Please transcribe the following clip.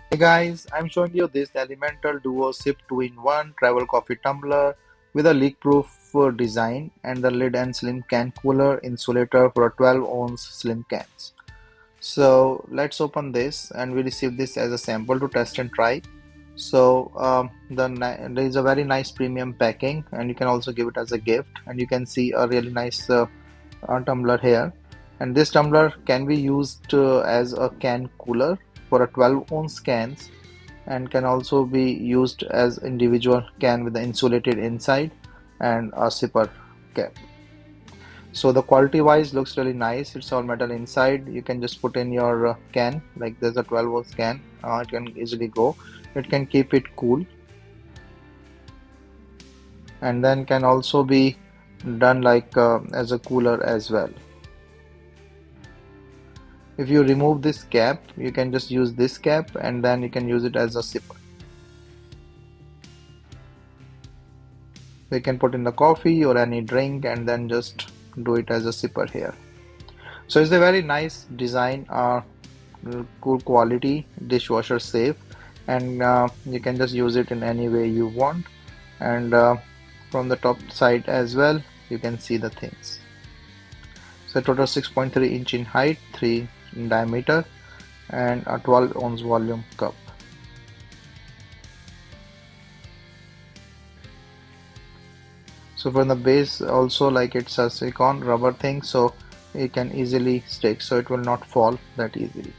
Hey guys, I'm showing you this Elemental Duo Sip 2-in-1 travel coffee tumbler with a leak-proof design and the lid and slim can cooler insulator for a 12 ounce slim cans. So let's open this and we receive this as a sample to test and try. So there is a very nice premium packing and you can also give it as a gift, and you can see a really nice tumbler here, and this tumbler can be used as a can cooler for a 12 ounce cans, and can also be used as individual can with the insulated inside and a zipper cap. So the quality wise looks really nice. It's all metal inside. You can just put in your can, like there's a 12 ounce can. It can easily go. It can keep it cool, and then can also be done like as a cooler as well. If you remove this cap, you can just use this cap and then you can use it as a sipper. You can put in the coffee or any drink and then just do it as a sipper here. So it's a very nice design, good quality, dishwasher safe, and you can just use it in any way you want. And from the top side as well, you can see the things. So total 6.3 inch in height, 3 in diameter, and a 12 ounce volume cup. So from the base also, like it's a silicone rubber thing, so it can easily stick, so it will not fall that easily.